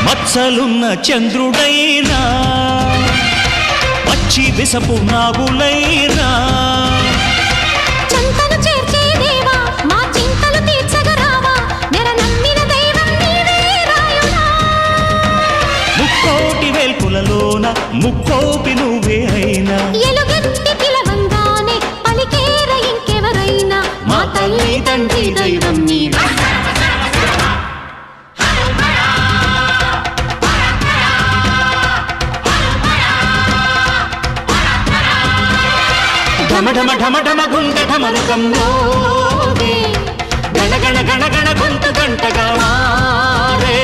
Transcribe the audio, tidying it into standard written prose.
మచ్చలున్న చంద్రుడైనా పచ్చి విసపు నాగులైనా చంతను చేర్చే దేవా మా చింతలు తీర్చగరావా నెర నమ్మిన దైవం నీవే రాయుడా ముక్కోటి వేల్పులలోన ముక్కోపి నువ్వే అయినా ఎలుగెత్తి పిలవంగానే పలికేర ఇంకెవరైనా మా తల్లి తండ్రి దైవం నీవే ఢమ ఢమ ఢమ ఢమ గుండ ఢమరుకం మోగే గణ గణ గణ గణ గొంతు గంటగా మారే